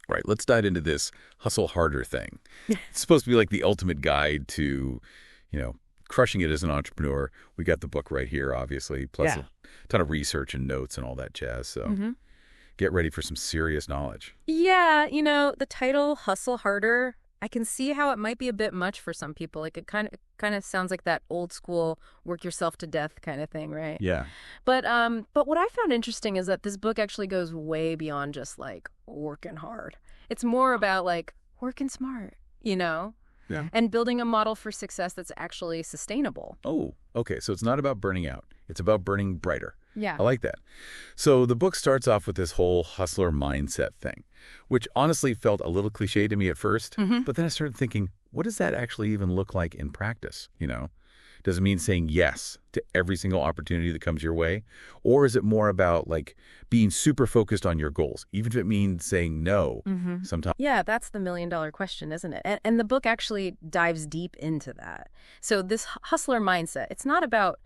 Right, let's dive into this hustle harder thing. It's supposed to be like the ultimate guide to, you know, crushing it as an entrepreneur. We got the book right here, obviously, plus Yeah. a ton of research and notes and all that jazz. So hmm get ready for some serious knowledge. Yeah, the title "Hustle Harder," I can see how it might be a bit much for some people. Like it kind of sounds like that old school work yourself to death kind of thing, right? Yeah. But what I found interesting is that this book actually goes way beyond just like working hard. It's more about like working smart, Yeah. and building a model for success that's actually sustainable. Oh, okay. So it's not about burning out. It's about burning brighter. Yeah. I like that. So the book starts off with this whole hustler mindset thing, which honestly felt a little cliche to me at first. hmm But then I started thinking, what does that actually even look like in practice? Does it mean saying yes to every single opportunity that comes your way? Or is it more about like being super focused on your goals, even if it means saying no sometimes? Yeah, that's the million-dollar question, isn't it? And the book actually dives deep into that. So this hustler mindset, it's not about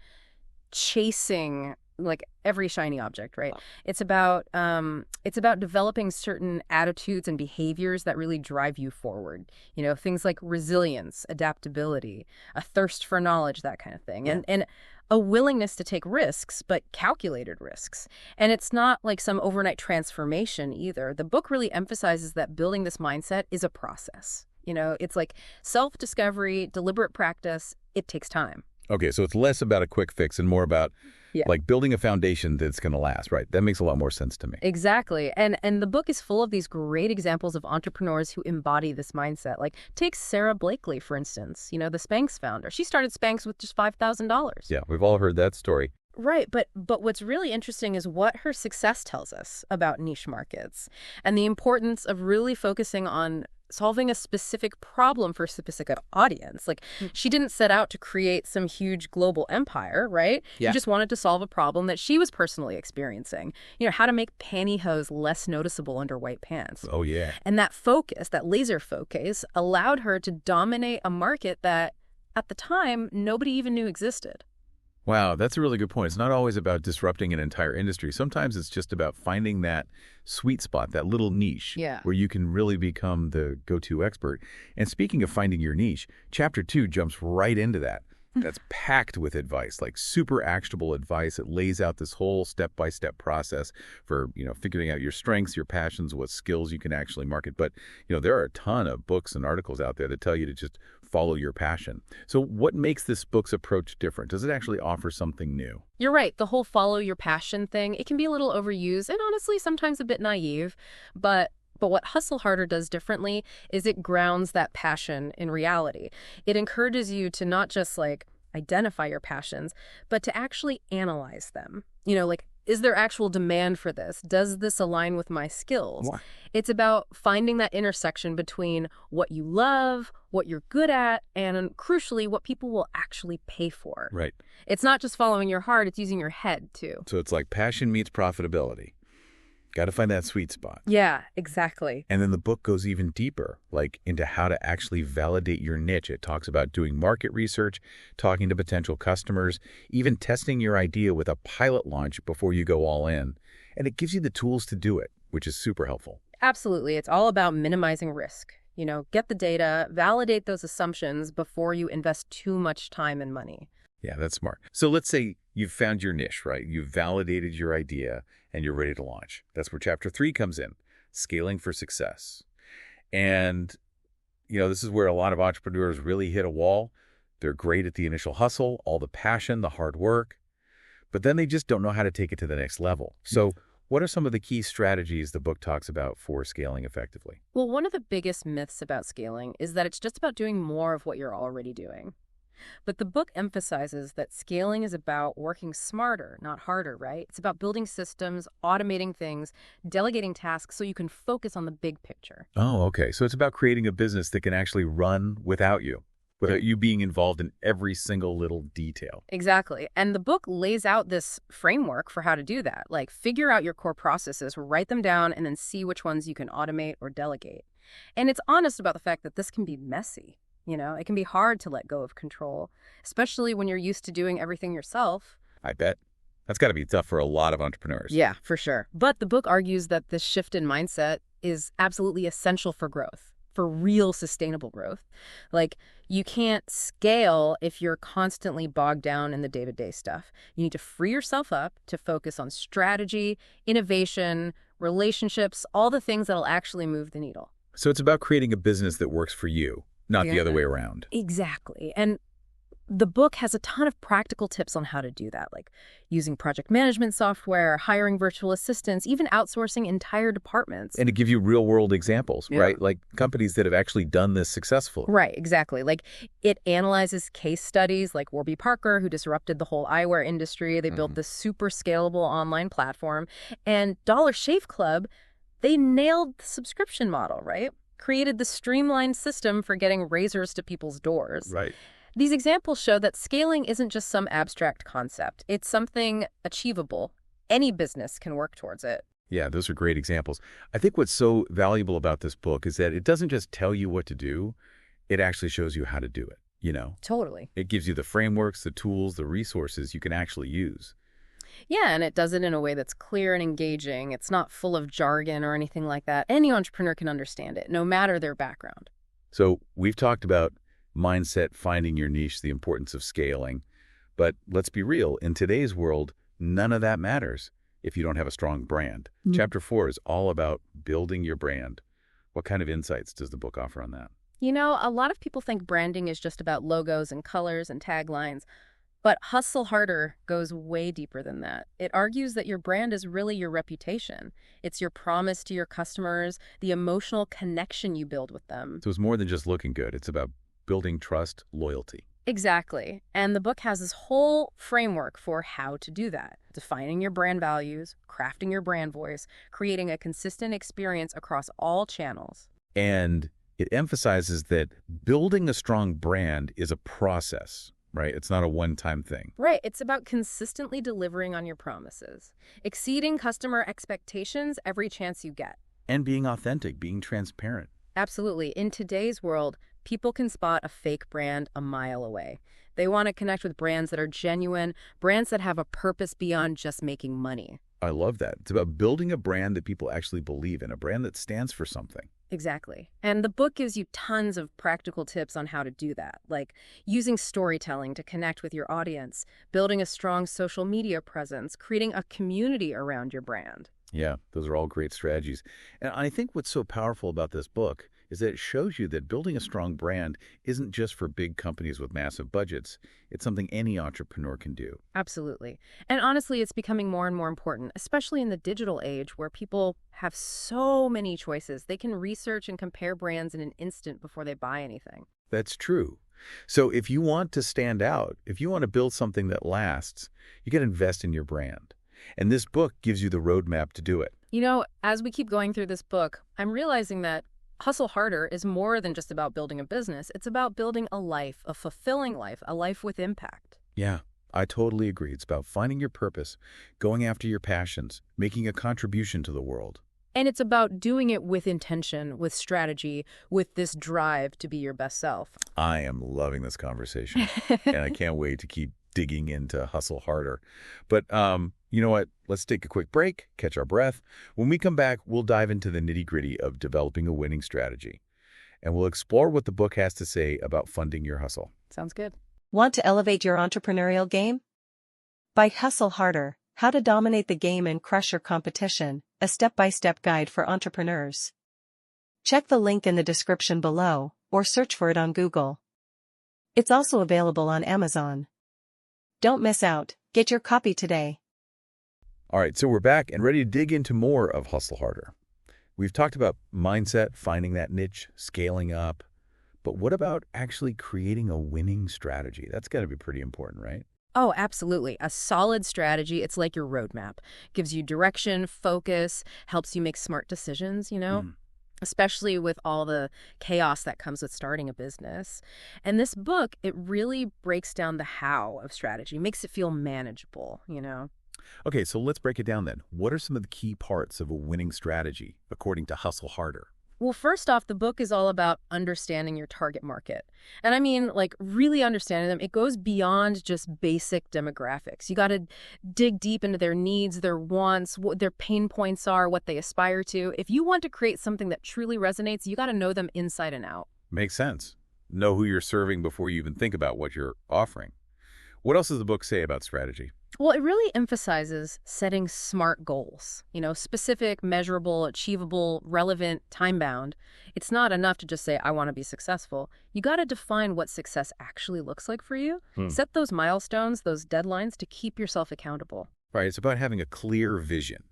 chasing like every shiny object, right? It's about developing certain attitudes and behaviors that really drive you forward. Things like resilience, adaptability, a thirst for knowledge, that kind of thing. Yeah. And a willingness to take risks, but calculated risks. And it's not like some overnight transformation either. The book really emphasizes that building this mindset is a process. It's like self-discovery, deliberate practice. It takes time. Okay, so it's less about a quick fix and more about Yeah. like building a foundation that's going to last, right? That makes a lot more sense to me. Exactly. And the book is full of these great examples of entrepreneurs who embody this mindset. Like take Sarah Blakely, for instance, the Spanx founder. She started Spanx with just $5,000. Yeah, we've all heard that story. Right, but what's really interesting is what her success tells us about niche markets and the importance of really focusing on solving a specific problem for a specific audience. Like she didn't set out to create some huge global empire, right? Yeah. She just wanted to solve a problem that she was personally experiencing. How to make pantyhose less noticeable under white pants. Oh, yeah. And that focus, that laser focus, allowed her to dominate a market that at the time nobody even knew existed. Wow, that's a really good point. It's not always about disrupting an entire industry. Sometimes it's just about finding that sweet spot, that little niche Yeah. where you can really become the go-to expert. And speaking of finding your niche, chapter 2 jumps right into that. That's packed with advice, like super actionable advice. It lays out this whole step-by-step process for, figuring out your strengths, your passions, what skills you can actually market. But, there are a ton of books and articles out there that tell you to just follow your passion. So what makes this book's approach different? Does it actually offer something new? You're right. The whole follow your passion thing, it can be a little overused and honestly sometimes a bit naive. But what Hustle Harder does differently is it grounds that passion in reality. It encourages you to not just like identify your passions, but to actually analyze them. Like, is there actual demand for this? Does this align with my skills? What? It's about finding that intersection between what you love, what you're good at, and crucially, what people will actually pay for. Right. It's not just following your heart, it's using your head, too. So it's like passion meets profitability. Got to find that sweet spot. Yeah, exactly. And then the book goes even deeper, like into how to actually validate your niche. It talks about doing market research, talking to potential customers, even testing your idea with a pilot launch before you go all in. And it gives you the tools to do it, which is super helpful. Absolutely. It's all about minimizing risk. Get the data, validate those assumptions before you invest too much time and money. Yeah, that's smart. So let's say you've found your niche, right? You've validated your idea and you're ready to launch. That's where chapter 3 comes in, scaling for success. And, this is where a lot of entrepreneurs really hit a wall. They're great at the initial hustle, all the passion, the hard work, but then they just don't know how to take it to the next level. So what are some of the key strategies the book talks about for scaling effectively? Well, one of the biggest myths about scaling is that it's just about doing more of what you're already doing. But the book emphasizes that scaling is about working smarter, not harder, right? It's about building systems, automating things, delegating tasks so you can focus on the big picture. Oh, okay. So it's about creating a business that can actually run without you being involved in every single little detail. Exactly. And the book lays out this framework for how to do that. Like figure out your core processes, write them down, and then see which ones you can automate or delegate. And it's honest about the fact that this can be messy. It can be hard to let go of control, especially when you're used to doing everything yourself. I bet. That's got to be tough for a lot of entrepreneurs. Yeah, for sure. But the book argues that this shift in mindset is absolutely essential for growth, for real sustainable growth. Like, you can't scale if you're constantly bogged down in the day-to-day stuff. You need to free yourself up to focus on strategy, innovation, relationships, all the things that'll actually move the needle. So it's about creating a business that works for you, not the other way around. Exactly. And the book has a ton of practical tips on how to do that, like using project management software, hiring virtual assistants, even outsourcing entire departments. And to give you real-world examples, right? Like companies that have actually done this successfully. Right, exactly. Like, it analyzes case studies like Warby Parker, who disrupted the whole eyewear industry. They built this super scalable online platform. And Dollar Shave Club, they nailed the subscription model, right? Created the streamlined system for getting razors to people's doors. Right. These examples show that scaling isn't just some abstract concept. It's something achievable. Any business can work towards it. Yeah, those are great examples. I think what's so valuable about this book is that it doesn't just tell you what to do, it actually shows you how to do it, you know? Totally. It gives you the frameworks, the tools, the resources you can actually use. Yeah, and it does it in a way that's clear and engaging. It's not full of jargon or anything like that. Any entrepreneur can understand it, no matter their background. So we've talked about mindset, finding your niche, the importance of scaling. But let's be real, in today's world, none of that matters if you don't have a strong brand. Chapter 4 is all about building your brand. What kind of insights does the book offer on that? You know, a lot of people think branding is just about logos and colors and taglines, but Hustle Harder goes way deeper than that. It argues that your brand is really your reputation. It's your promise to your customers, the emotional connection you build with them. So it's more than just looking good. It's about building trust, loyalty. Exactly. And the book has this whole framework for how to do that. Defining your brand values, crafting your brand voice, creating a consistent experience across all channels. And it emphasizes that building a strong brand is a process, right? It's not a one-time thing. Right. It's about consistently delivering on your promises, exceeding customer expectations every chance you get. And being authentic, being transparent. Absolutely. In today's world, people can spot a fake brand a mile away. They want to connect with brands that are genuine, brands that have a purpose beyond just making money. I love that. It's about building a brand that people actually believe in, a brand that stands for something. Exactly. And the book gives you tons of practical tips on how to do that, like using storytelling to connect with your audience, building a strong social media presence, creating a community around your brand. Yeah, those are all great strategies. And I think what's so powerful about this book is that it shows you that building a strong brand isn't just for big companies with massive budgets. It's something any entrepreneur can do. Absolutely. And honestly, it's becoming more and more important, especially in the digital age where people have so many choices. They can research and compare brands in an instant before they buy anything. That's true. So if you want to stand out, if you want to build something that lasts, you got to invest in your brand. And this book gives you the roadmap to do it. You know, as we keep going through this book, I'm realizing that Hustle Harder is more than just about building a business. It's about building a life, a fulfilling life, a life with impact. Yeah, I totally agree. It's about finding your purpose, going after your passions, making a contribution to the world. And it's about doing it with intention, with strategy, with this drive to be your best self. I am loving this conversation, and I can't wait to keep digging into Hustle Harder. But you know what? Let's take a quick break, catch our breath. When we come back, we'll dive into the nitty-gritty of developing a winning strategy. And we'll explore what the book has to say about funding your hustle. Sounds good. Want to elevate your entrepreneurial game? By Hustle Harder, How to Dominate the Game and Crush Your Competition, a step-by-step guide for entrepreneurs. Check the link in the description below, or search for it on Google. It's also available on Amazon. Don't miss out. Get your copy today. All right, so we're back and ready to dig into more of Hustle Harder. We've talked about mindset, finding that niche, scaling up. But what about actually creating a winning strategy? That's got to be pretty important, right? Oh, absolutely. A solid strategy, it's like your roadmap. Gives you direction, focus, helps you make smart decisions, especially with all the chaos that comes with starting a business. And this book, it really breaks down the how of strategy, makes it feel manageable, Okay, so let's break it down then. What are some of the key parts of a winning strategy, according to Hustle Harder? Well, first off, the book is all about understanding your target market. And I mean, like, really understanding them. It goes beyond just basic demographics. You got to dig deep into their needs, their wants, what their pain points are, what they aspire to. If you want to create something that truly resonates, you got to know them inside and out. Makes sense. Know who you're serving before you even think about what you're offering. What else does the book say about strategy? Well, it really emphasizes setting smart goals, specific, measurable, achievable, relevant, time-bound. It's not enough to just say, I want to be successful. You got to define what success actually looks like for you. Set those milestones, those deadlines to keep yourself accountable. Right, it's about having a clear vision,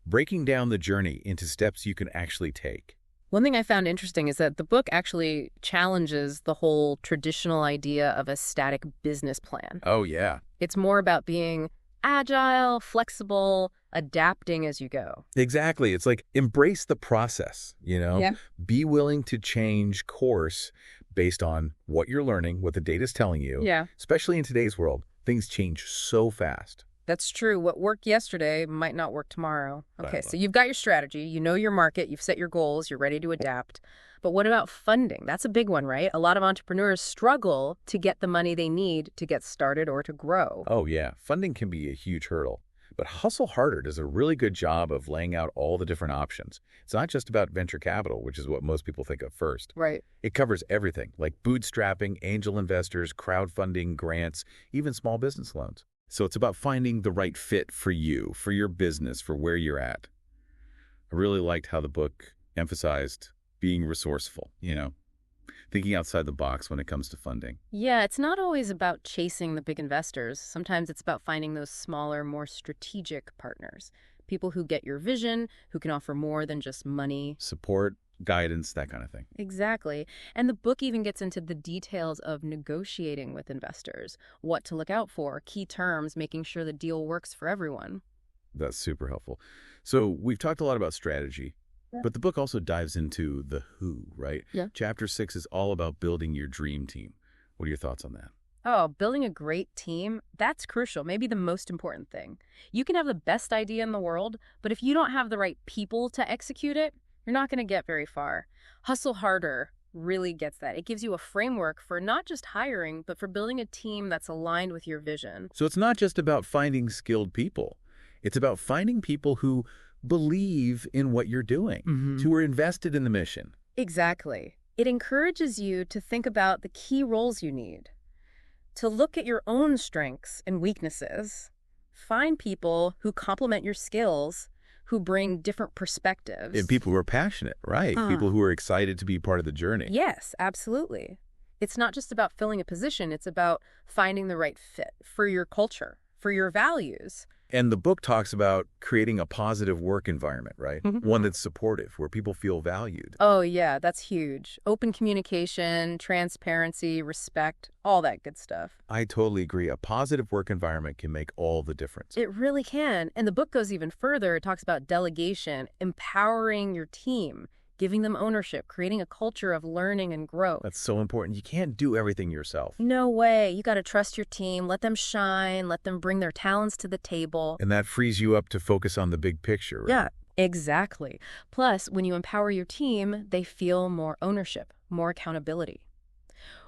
breaking down the journey into steps you can actually take. One thing I found interesting is that the book actually challenges the whole traditional idea of a static business plan. Oh, yeah. It's more about being agile, flexible, adapting as you go. Exactly. It's like embrace the process, Yeah. Be willing to change course based on what you're learning, what the data's telling you. Yeah. Especially in today's world, things change so fast. That's true. What worked yesterday might not work tomorrow. Okay, Right. so you've got your strategy, you know your market, you've set your goals, you're ready to adapt. But what about funding? That's a big one, right? A lot of entrepreneurs struggle to get the money they need to get started or to grow. Oh, yeah. Funding can be a huge hurdle. But Hustle Harder does a really good job of laying out all the different options. It's not just about venture capital, which is what most people think of first. Right. It covers everything, like bootstrapping, angel investors, crowdfunding, grants, even small business loans. So it's about finding the right fit for you, for your business, for where you're at. I really liked how the book emphasized being resourceful, thinking outside the box when it comes to funding. Yeah, it's not always about chasing the big investors. Sometimes it's about finding those smaller, more strategic partners. People who get your vision, who can offer more than just money. Support, guidance, that kind of thing. Exactly. And the book even gets into the details of negotiating with investors, what to look out for, key terms, making sure the deal works for everyone. That's super helpful. So we've talked a lot about strategy, but the book also dives into the who, right? Yeah. Chapter 6 is all about building your dream team. What are your thoughts on that? Oh, building a great team, that's crucial, maybe the most important thing. You can have the best idea in the world, but if you don't have the right people to execute it, you're not going to get very far. Hustle Harder really gets that. It gives you a framework for not just hiring, but for building a team that's aligned with your vision. So it's not just about finding skilled people. It's about finding people who believe in what you're doing, who are invested in the mission. Exactly. It encourages you to think about the key roles you need, to look at your own strengths and weaknesses, find people who complement your skills, who bring different perspectives. And people who are passionate, right? People who are excited to be part of the journey. Yes, absolutely. It's not just about filling a position. It's about finding the right fit for your culture, for your values. And the book talks about creating a positive work environment, right? One that's supportive, where people feel valued. Oh, yeah, that's huge. Open communication, transparency, respect, all that good stuff. I totally agree. A positive work environment can make all the difference. It really can. And the book goes even further. It talks about delegation, empowering your team, giving them ownership, creating a culture of learning and growth. That's so important. You can't do everything yourself. No way. You got to trust your team, let them shine, let them bring their talents to the table. And that frees you up to focus on the big picture, right? Yeah, exactly. Plus, when you empower your team, they feel more ownership, more accountability,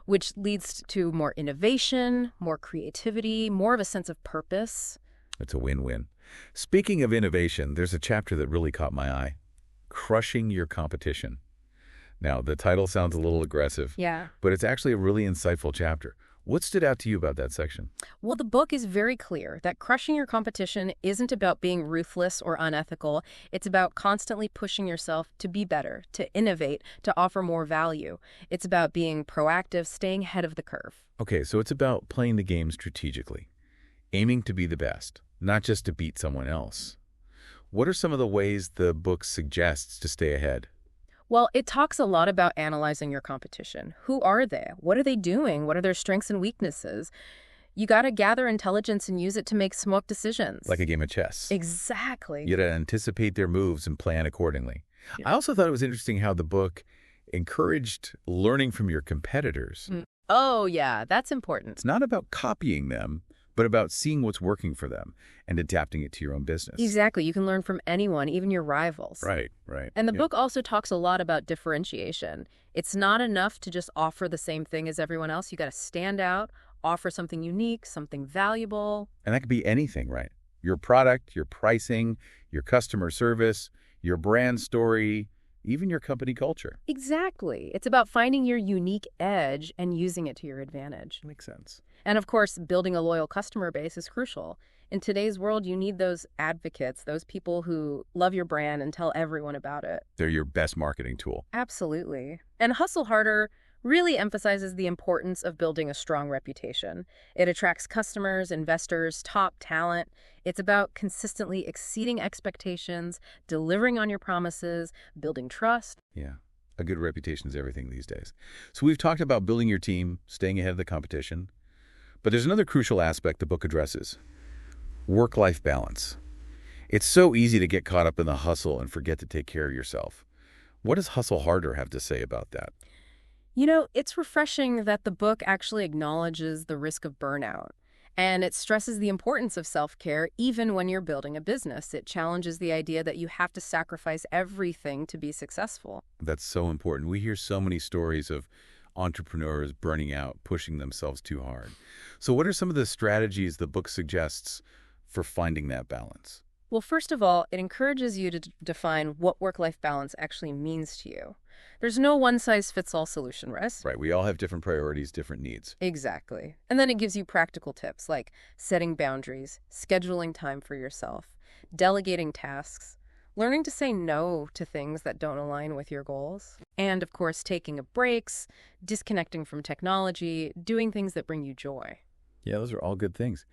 which leads to more innovation, more creativity, more of a sense of purpose. It's a win-win. Speaking of innovation, there's a chapter that really caught my eye. Crushing your competition. Now, the title sounds a little aggressive, Yeah. but it's actually a really insightful chapter. What stood out to you about that section? Well, the book is very clear that crushing your competition isn't about being ruthless or unethical. It's about constantly pushing yourself to be better, to innovate, to offer more value. It's about being proactive, staying ahead of the curve. Okay, so it's about playing the game strategically, aiming to be the best, not just to beat someone else. What are some of the ways the book suggests to stay ahead? Well, it talks a lot about analyzing your competition. Who are they? What are they doing? What are their strengths and weaknesses? You got to gather intelligence and use it to make smart decisions. Like a game of chess. Exactly. You got to anticipate their moves and plan accordingly. Yeah. I also thought it was interesting how the book encouraged learning from your competitors. Oh, yeah, that's important. It's not about copying them, but about seeing what's working for them and adapting it to your own business. Exactly. You can learn from anyone, even your rivals. Right, right. And the Yeah. book also talks a lot about differentiation. It's not enough to just offer the same thing as everyone else. You got to stand out, offer something unique, something valuable. And that could be anything, right? Your product, your pricing, your customer service, your brand story, even your company culture. Exactly. It's about finding your unique edge and using it to your advantage. Makes sense. And of course, building a loyal customer base is crucial. In today's world, you need those advocates, those people who love your brand and tell everyone about it. They're your best marketing tool. Absolutely. And Hustle Harder really emphasizes the importance of building a strong reputation. It attracts customers, investors, top talent. It's about consistently exceeding expectations, delivering on your promises, building trust. Yeah. A good reputation is everything these days. So we've talked about building your team, staying ahead of the competition. But there's another crucial aspect the book addresses: work-life balance. It's so easy to get caught up in the hustle and forget to take care of yourself. What does Hustle Harder have to say about that? You know, it's refreshing that the book actually acknowledges the risk of burnout. And it stresses the importance of self-care even when you're building a business. It challenges the idea that you have to sacrifice everything to be successful. That's so important. We hear so many stories of entrepreneurs burning out, pushing themselves too hard. So what are some of the strategies the book suggests for finding that balance? Well, first of all, it encourages you to define what work-life balance actually means to you. There's no one-size-fits-all solution, Russ. Right. We all have different priorities, different needs. Exactly. And then it gives you practical tips like setting boundaries, scheduling time for yourself, delegating tasks, learning to say no to things that don't align with your goals, and of course, taking breaks, disconnecting from technology, doing things that bring you joy. Yeah, those are all good things.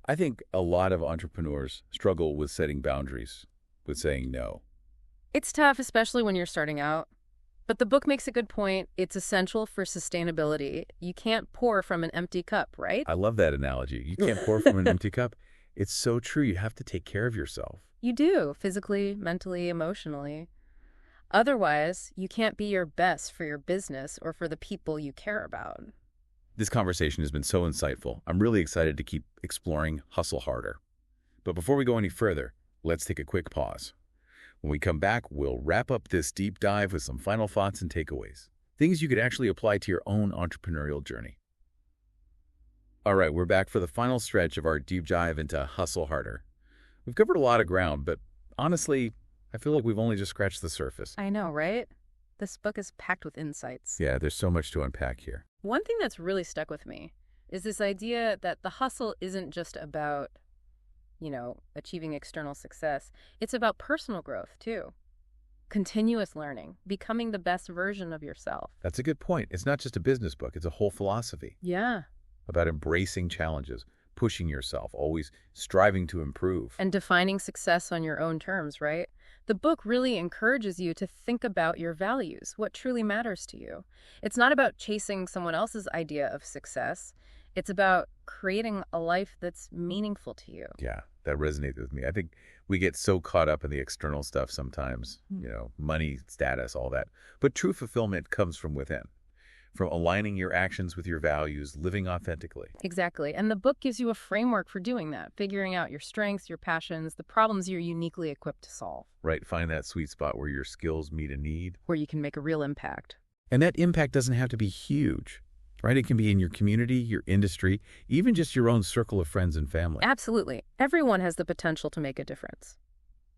I think a lot of entrepreneurs struggle with setting boundaries, with saying no. It's tough, especially when you're starting out. But the book makes a good point. It's essential for sustainability. You can't pour from an empty cup, right? I love that analogy. You can't pour from an empty cup. It's so true. You have to take care of yourself. You do, physically, mentally, emotionally. Otherwise, you can't be your best for your business or for the people you care about. This conversation has been so insightful. I'm really excited to keep exploring Hustle Harder. But before we go any further, let's take a quick pause. When we come back, we'll wrap up this deep dive with some final thoughts and takeaways, things you could actually apply to your own entrepreneurial journey. All right, we're back for the final stretch of our deep dive into Hustle Harder. We've covered a lot of ground, but honestly, I feel like we've only just scratched the surface. I know, right? This book is packed with insights. Yeah, there's so much to unpack here. One thing that's really stuck with me is this idea that the hustle isn't just about, achieving external success. It's about personal growth, too. Continuous learning, becoming the best version of yourself. That's a good point. It's not just a business book. It's a whole philosophy Yeah. about embracing challenges, pushing yourself, always striving to improve. And defining success on your own terms, right? The book really encourages you to think about your values, what truly matters to you. It's not about chasing someone else's idea of success. It's about creating a life that's meaningful to you. Yeah, that resonated with me. I think we get so caught up in the external stuff sometimes, money, status, all that. But true fulfillment comes from within, from aligning your actions with your values, living authentically. Exactly. And the book gives you a framework for doing that, figuring out your strengths, your passions, the problems you're uniquely equipped to solve. Right, find that sweet spot where your skills meet a need. Where you can make a real impact. And that impact doesn't have to be huge, right? It can be in your community, your industry, even just your own circle of friends and family. Absolutely. Everyone has the potential to make a difference.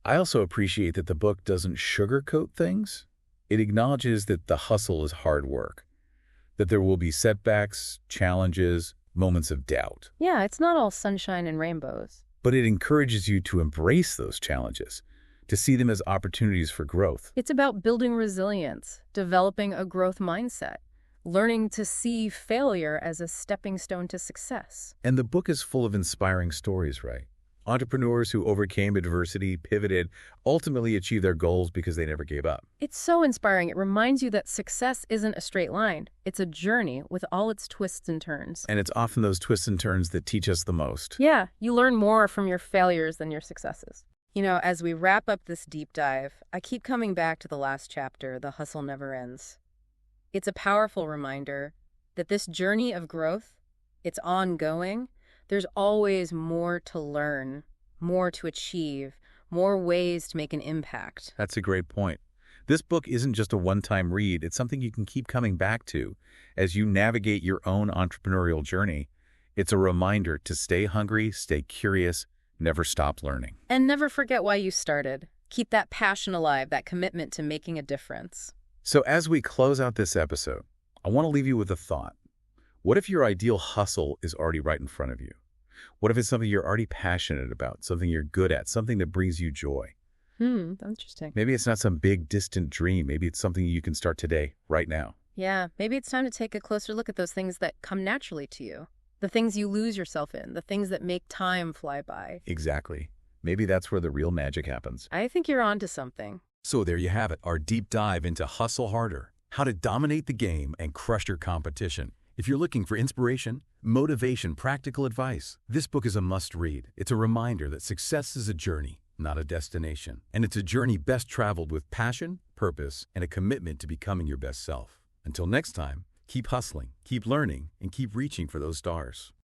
I also appreciate that the book doesn't sugarcoat things. It acknowledges that the hustle is hard work, that there will be setbacks, challenges, moments of doubt. Yeah, it's not all sunshine and rainbows. But it encourages you to embrace those challenges, to see them as opportunities for growth. It's about building resilience, developing a growth mindset, learning to see failure as a stepping stone to success. And the book is full of inspiring stories, right? Entrepreneurs who overcame adversity, pivoted, ultimately achieved their goals because they never gave up. It's so inspiring. It reminds you that success isn't a straight line. It's a journey with all its twists and turns. And it's often those twists and turns that teach us the most. Yeah, you learn more from your failures than your successes. As we wrap up this deep dive, I keep coming back to the last chapter, The Hustle Never Ends. It's a powerful reminder that this journey of growth, it's ongoing, There's always more to learn, more to achieve, more ways to make an impact. That's a great point. This book isn't just a one-time read. It's something you can keep coming back to as you navigate your own entrepreneurial journey. It's a reminder to stay hungry, stay curious, never stop learning. And never forget why you started. Keep that passion alive, that commitment to making a difference. So as we close out this episode, I want to leave you with a thought. What if your ideal hustle is already right in front of you? What if it's something you're already passionate about, something you're good at, something that brings you joy? That's interesting. Maybe it's not some big, distant dream. Maybe it's something you can start today, right now. Yeah, maybe it's time to take a closer look at those things that come naturally to you. The things you lose yourself in, the things that make time fly by. Exactly. Maybe that's where the real magic happens. I think you're onto something. So there you have it, our deep dive into Hustle Harder, how to dominate the game and crush your competition. If you're looking for inspiration, motivation, practical advice, this book is a must-read. It's a reminder that success is a journey, not a destination. And it's a journey best traveled with passion, purpose, and a commitment to becoming your best self. Until next time, keep hustling, keep learning, and keep reaching for those stars.